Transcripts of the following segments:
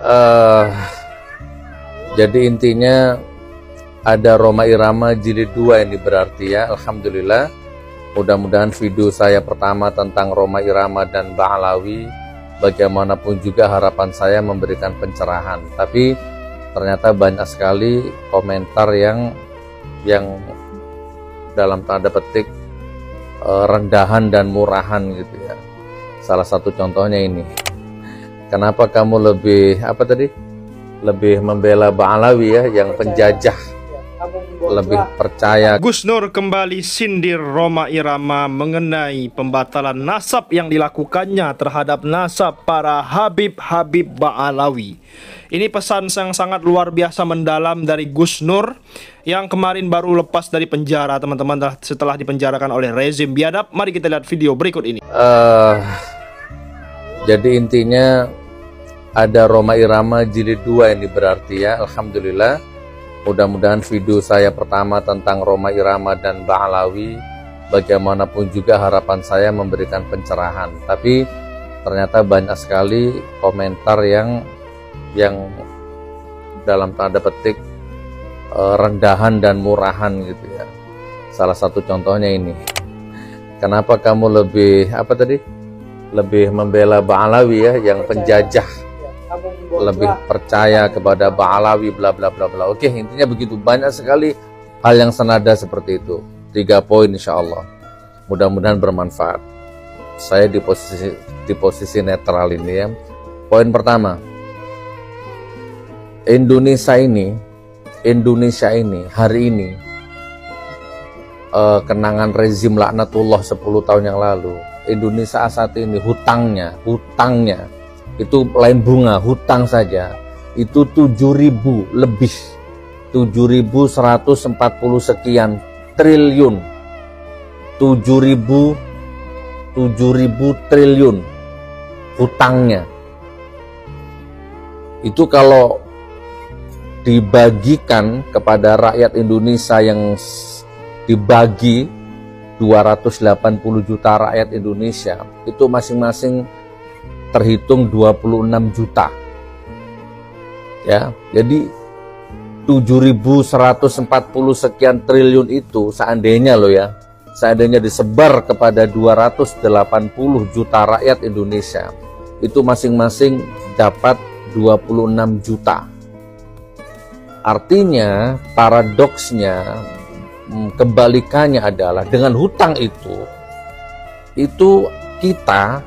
Eh, jadi intinya ada Rhoma Irama jilid 2 ini berarti ya. Alhamdulillah, mudah-mudahan video saya pertama tentang Rhoma Irama dan Ba'alawi bagaimanapun juga harapan saya memberikan pencerahan. Tapi ternyata banyak sekali komentar yang dalam tanda petik rendahan dan murahan gitu ya. Salah satu contohnya ini, kenapa kamu lebih membela Ba'alawi ya, yang penjajah, lebih percaya. Gus Nur kembali sindir Rhoma Irama mengenai pembatalan nasab yang dilakukannya terhadap nasab para Habib-Habib Ba'alawi. Ini pesan yang sangat luar biasa mendalam dari Gus Nur yang kemarin baru lepas dari penjara, teman-teman, setelah dipenjarakan oleh rezim biadab. Mari kita lihat video berikut ini. Jadi intinya ada Rhoma Irama jilid 2 ini berarti ya. Alhamdulillah, mudah-mudahan video saya pertama tentang Rhoma Irama dan Ba'alawi bagaimanapun juga harapan saya memberikan pencerahan. Tapi ternyata banyak sekali komentar yang dalam tanda petik rendahan dan murahan gitu ya. Salah satu contohnya ini, kenapa kamu lebih membela Ba'alawi ya, yang penjajah, lebih percaya kepada Ba'alawi bla bla bla bla. Oke, intinya begitu. Banyak sekali hal yang senada seperti itu. 3 poin insya Allah, mudah-mudahan bermanfaat. Saya di posisi netral ini ya. Poin pertama, Indonesia ini hari ini kenangan rezim laknatullah 10 tahun yang lalu. Indonesia saat ini hutangnya itu lain bunga, hutang saja itu 7.000 lebih, 7.140 sekian triliun, 7.000 triliun hutangnya. Itu kalau dibagikan kepada rakyat Indonesia, yang dibagi 280 juta rakyat Indonesia, itu masing-masing terhitung 26 juta ya. Jadi 7.140 sekian triliun itu seandainya seandainya disebar kepada 280 juta rakyat Indonesia, itu masing-masing dapat 26 juta. Artinya paradoksnya, kebalikannya adalah dengan hutang itu kita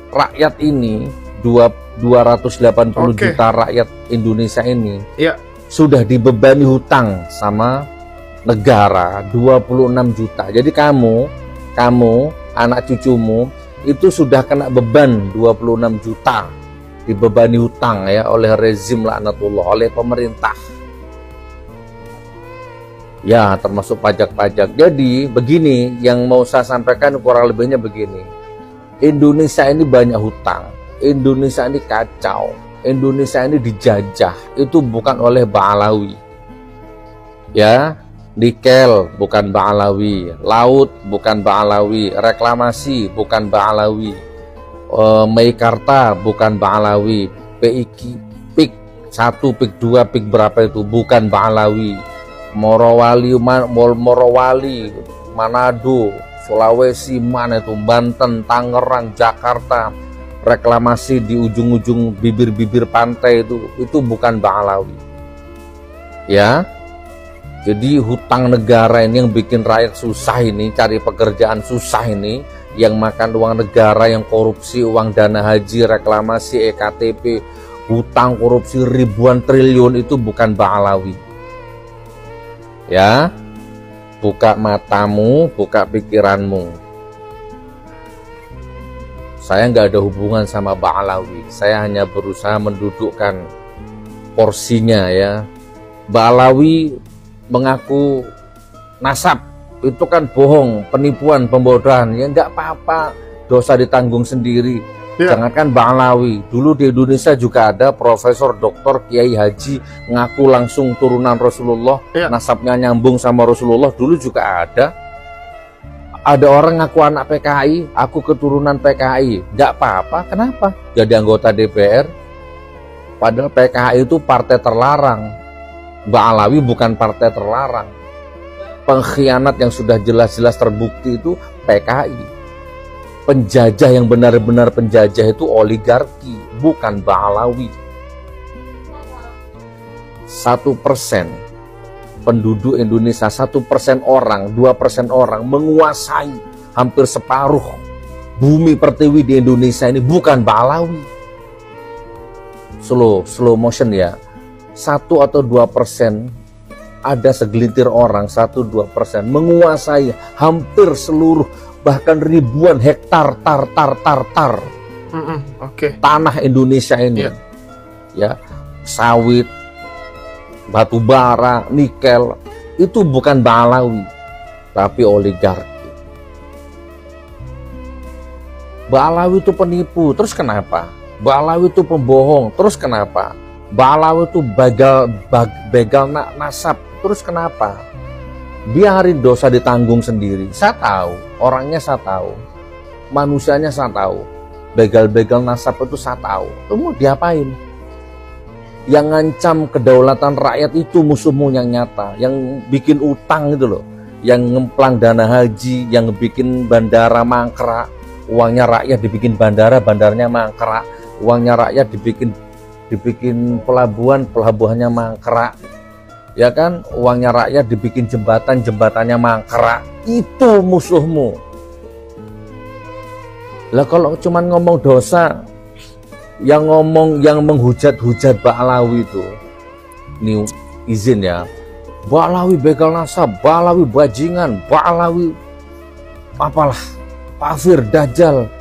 rakyat ini 280 juta rakyat Indonesia ini sudah dibebani hutang sama negara 26 juta. Jadi kamu anak cucumu itu sudah kena beban 26 juta, dibebani hutang ya oleh rezim laknatullah, oleh pemerintah ya, termasuk pajak-pajak. Jadi begini yang mau saya sampaikan, kurang lebihnya begini. Indonesia ini banyak hutang, Indonesia ini kacau, Indonesia ini dijajah. Itu bukan oleh Ba'alawi ya. Nikel bukan Ba'alawi, laut bukan Ba'alawi, reklamasi bukan Ba'alawi, Meikarta bukan Ba'alawi, PIK 1, PIK 2, PIK berapa itu bukan Ba'alawi, Morowali, Manado, Sulawesi, mana itu, Banten, Tangerang, Jakarta, reklamasi di ujung-ujung bibir-bibir pantai itu bukan Ba'alawi ya. Jadi hutang negara ini yang bikin rakyat susah ini, cari pekerjaan susah ini, yang makan uang negara, yang korupsi uang dana haji, reklamasi, EKTP, hutang korupsi ribuan triliun, itu bukan Ba'alawi ya. Buka matamu, buka pikiranmu. Saya nggak ada hubungan sama Ba'alawi, saya hanya berusaha mendudukkan porsinya ya. Ba'alawi mengaku nasab, itu kan bohong, penipuan, pembodohan ya, nggak apa-apa, dosa ditanggung sendiri. Jangankan Ba'alawi, dulu di Indonesia juga ada Profesor Doktor Kiai Haji ngaku langsung turunan Rasulullah, nasabnya nyambung sama Rasulullah, dulu juga ada. Ada orang ngaku anak PKI, aku keturunan PKI, nggak apa-apa. Kenapa? Jadi anggota DPR Padahal PKI itu partai terlarang. Ba'alawi bukan partai terlarang. Pengkhianat yang sudah jelas-jelas terbukti itu PKI. Penjajah yang benar-benar penjajah itu oligarki, bukan Ba'alawi. 1% penduduk Indonesia, 1% orang, 2% orang menguasai hampir separuh bumi pertiwi di Indonesia ini, bukan Ba'alawi. Slow motion ya, 1 atau 2%, ada segelintir orang 1-2% menguasai hampir seluruh, bahkan ribuan hektar tanah Indonesia ini. Ya, sawit, batu bara, nikel, itu bukan Ba'alawi tapi oligarki. Ba'alawi itu penipu, terus kenapa? Ba'alawi itu pembohong, terus kenapa? Ba'alawi itu begal nasab, terus kenapa? Biarin dosa ditanggung sendiri. Saya tahu, orangnya saya tahu, manusianya saya tahu, begal-begal nasab itu saya tahu. Itu mau diapain? Yang ngancam kedaulatan rakyat itu musuhmu yang nyata, yang bikin utang itu loh, yang ngemplang dana haji, yang bikin bandara mangkrak, uangnya rakyat dibikin bandara, bandaranya mangkrak, uangnya rakyat dibikin pelabuhan, pelabuhannya mangkrak, ya kan, uangnya rakyat dibikin jembatan, jembatannya mangkrak. Itu musuhmu. Lah kalau cuman ngomong dosa, yang menghujat-hujat Ba'alawi itu, ini izin ya, Ba'alawi begal nasab, Ba'alawi bajingan, Ba'alawi apalah, kafir, dajjal,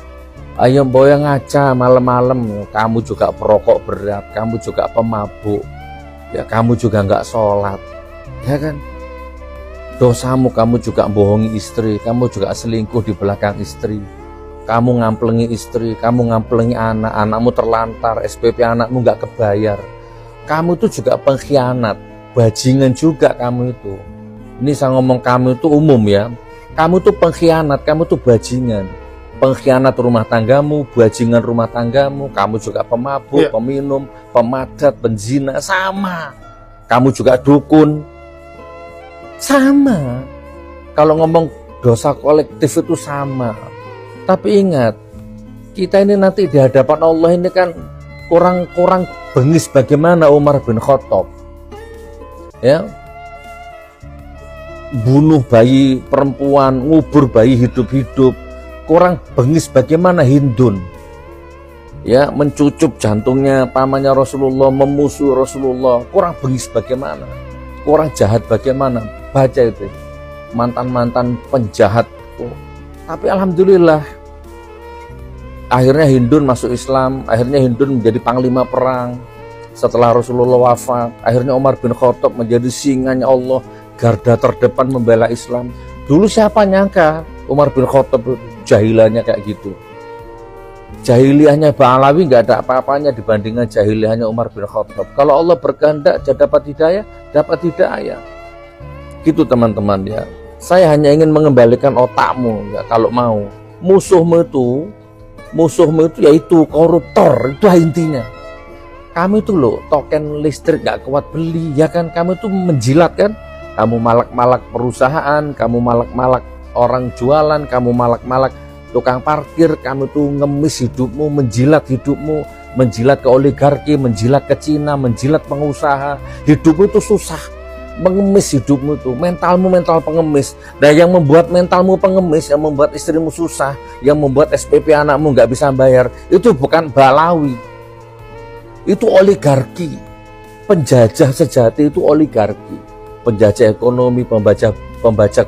ayam boya ngaca malam-malam, kamu juga perokok berat, kamu juga pemabuk, ya kamu juga nggak sholat, ya kan, dosamu kamu juga bohongi istri, kamu juga selingkuh di belakang istri, kamu ngamplengi istri, kamu ngamplengi anak, anakmu terlantar, SPP anakmu nggak kebayar, kamu itu juga pengkhianat, bajingan juga kamu itu. Ini saya ngomong kamu itu umum ya, kamu tuh pengkhianat, kamu tuh bajingan, pengkhianat rumah tanggamu, bajingan rumah tanggamu, kamu juga pemabuk, peminum, pemadat, penzina, sama. Kamu juga dukun, sama. Kalau ngomong dosa kolektif itu sama. Tapi ingat, kita ini nanti di hadapan Allah ini kan kurang bengis bagaimana Umar bin Khattab, ya, bunuh bayi perempuan, ngubur bayi hidup-hidup, kurang bengis bagaimana Hindun, ya, mencucup jantungnya pamannya Rasulullah, memusuhi Rasulullah, kurang bengis bagaimana, kurang jahat bagaimana. Baca itu mantan-mantan penjahat. Tapi alhamdulillah akhirnya Hindun masuk Islam, akhirnya Hindun menjadi panglima perang setelah Rasulullah wafat. Akhirnya Umar bin Khattab menjadi singanya Allah, garda terdepan membela Islam. Dulu siapa nyangka Umar bin Khattab jahilahnya kayak gitu. Jahiliyahnya Ba'alawi nggak ada apa-apanya dibandingkan jahiliyahnya Umar bin Khattab. Kalau Allah berkehendak dapat hidayah. Gitu teman-teman ya. Saya hanya ingin mengembalikan otakmu ya, kalau mau. Musuhmu itu yaitu koruptor, itu intinya. Kamu itu loh, token listrik nggak kuat beli, ya kan? Kamu itu menjilat kan? Kamu malak-malak perusahaan, kamu malak-malak orang jualan, kamu malak-malak tukang parkir, kamu tuh ngemis hidupmu, menjilat hidupmu, menjilat ke oligarki, menjilat ke Cina, menjilat pengusaha. Hidupmu itu susah. Mengemis hidupmu tuh, mentalmu mental pengemis. Dan yang membuat mentalmu pengemis, yang membuat istrimu susah, yang membuat SPP anakmu nggak bisa bayar, itu bukan Ba'alawi, itu oligarki. Penjajah sejati itu oligarki, penjajah ekonomi, pembajak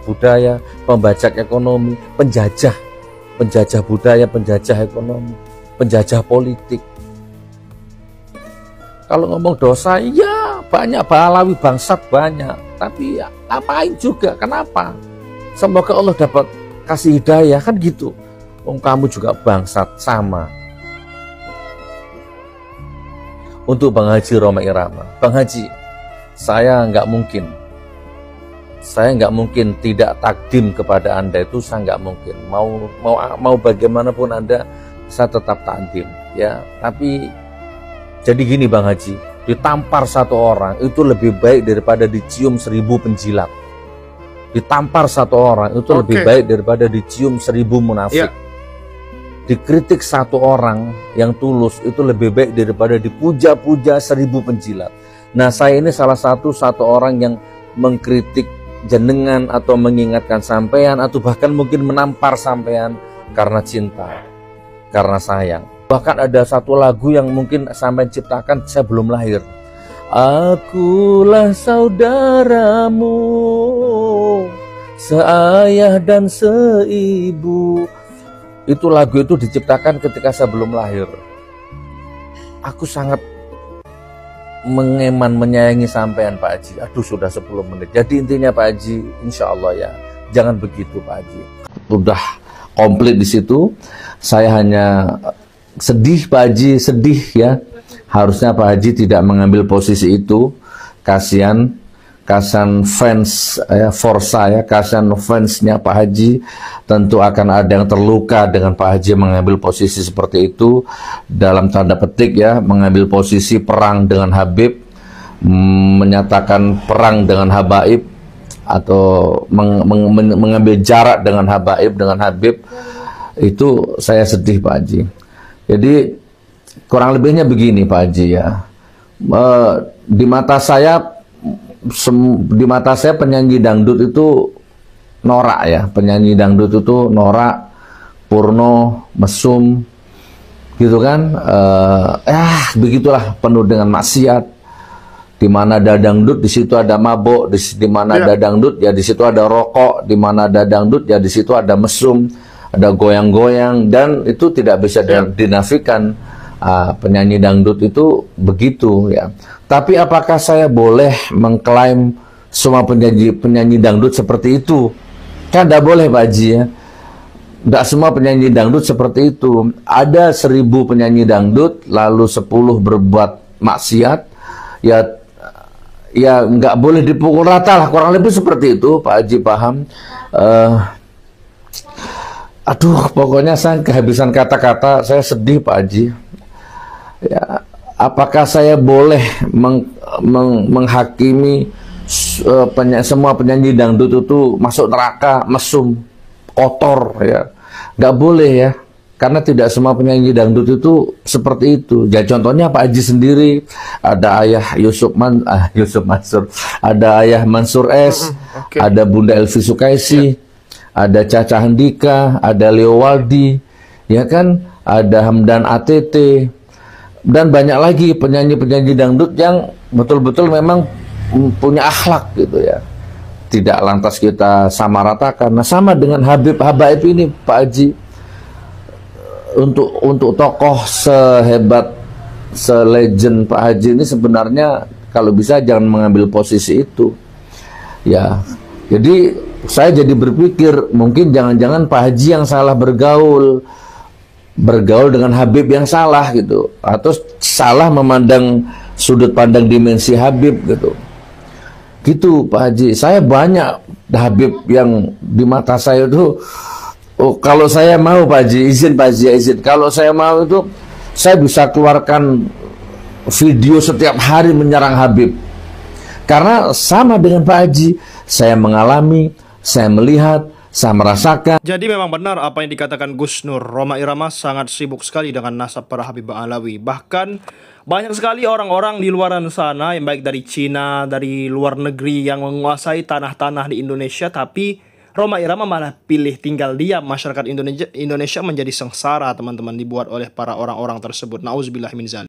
budaya, pembajak ekonomi, penjajah budaya, penjajah ekonomi, penjajah politik. Kalau ngomong dosa, ya banyak Ba'alawi bangsat banyak, tapi ya, apain juga, kenapa? Semoga Allah dapat kasih hidayah, kan gitu. Kamu juga bangsat, sama. Untuk Bang Haji Roma Irama, Bang Haji, saya nggak mungkin tidak takdim kepada Anda, itu saya nggak mungkin. Mau bagaimanapun Anda, saya tetap takdim, ya. Tapi Jadi gini Bang Haji, ditampar satu orang itu lebih baik daripada dicium 1000 penjilat. Ditampar satu orang itu lebih baik daripada dicium 1000 munafik. Dikritik satu orang yang tulus itu lebih baik daripada dipuja-puja 1000 penjilat. Nah, saya ini salah satu orang yang mengkritik jenengan atau mengingatkan sampean atau bahkan mungkin menampar sampean karena cinta, karena sayang. Bahkan ada satu lagu yang mungkin sampean ciptakan saya belum lahir. Akulah saudaramu, seayah dan seibu. Itu lagu itu diciptakan ketika saya belum lahir. Aku sangat menyayangi sampean Pak Haji. Aduh, sudah 10 menit. Jadi intinya Pak Haji, insya Allah ya, jangan begitu Pak Haji. Udah komplit di situ. Saya hanya sedih Pak Haji, sedih ya. Harusnya Pak Haji tidak mengambil posisi itu. Kasihan fans ya, Forza ya, kasihan fansnya Pak Haji. Tentu akan ada yang terluka dengan Pak Haji mengambil posisi seperti itu, dalam tanda petik ya, mengambil posisi perang dengan Habib, menyatakan perang dengan Habaib, atau mengambil jarak dengan Habaib, dengan Habib. Itu saya sedih Pak Haji. Jadi kurang lebihnya begini Pak Haji ya, di mata saya penyanyi dangdut itu norak ya, penyanyi dangdut itu norak, Purno, mesum, gitu kan, begitulah, penuh dengan maksiat. Di mana ada dangdut, di situ ada mabok, di mana ada dangdut, ya di situ ada rokok, di mana ada dangdut, ya di situ ada mesum, ada goyang-goyang, dan itu tidak bisa dinafikan. Penyanyi dangdut itu begitu ya. Tapi apakah saya boleh mengklaim semua penyanyi dangdut seperti itu? Kan tidak boleh Pak Haji ya. Tidak semua penyanyi dangdut seperti itu. Ada 1000 penyanyi dangdut, lalu 10 berbuat maksiat. Ya nggak boleh dipukul rata lah, kurang lebih seperti itu Pak Haji, paham? Aduh, pokoknya saya kehabisan kata-kata, saya sedih Pak Haji. Ya, apakah saya boleh menghakimi semua penyanyi dangdut itu masuk neraka, mesum, kotor ya? Nggak boleh ya, karena tidak semua penyanyi dangdut itu seperti itu. Ya contohnya Pak Haji sendiri, ada ayah Yusuf Mansur, ada ayah Mansur S, ada Bunda Elvi Sukaisi, ada Caca Handika, ada Leo Waldi, ya kan, ada Hamdan ATT, dan banyak lagi penyanyi-penyanyi dangdut yang betul-betul memang punya akhlak gitu ya. Tidak lantas kita samaratakan. Nah, sama dengan Habaib ini Pak Haji. Untuk tokoh sehebat, selegend Pak Haji ini sebenarnya kalau bisa jangan mengambil posisi itu. Ya. Jadi saya jadi berpikir mungkin jangan-jangan Pak Haji yang salah bergaul dengan Habib yang salah gitu, atau salah memandang sudut pandang dimensi Habib gitu Pak Haji. Saya banyak Habib yang di mata saya itu, kalau saya mau Pak Haji, izin Pak Haji, izin, kalau saya mau itu saya bisa keluarkan video setiap hari menyerang Habib, karena sama dengan Pak Haji, saya mengalami, saya melihat, saya merasakan. Jadi memang benar apa yang dikatakan Gus Nur, Rhoma Irama sangat sibuk sekali dengan nasab para Habib Ba'alawi. Bahkan banyak sekali orang-orang di luar sana, yang baik dari Cina, dari luar negeri, yang menguasai tanah-tanah di Indonesia, tapi Rhoma Irama malah pilih tinggal diam. Masyarakat Indonesia menjadi sengsara, teman-teman, dibuat oleh para orang-orang tersebut. Nauzubillah min dzalik.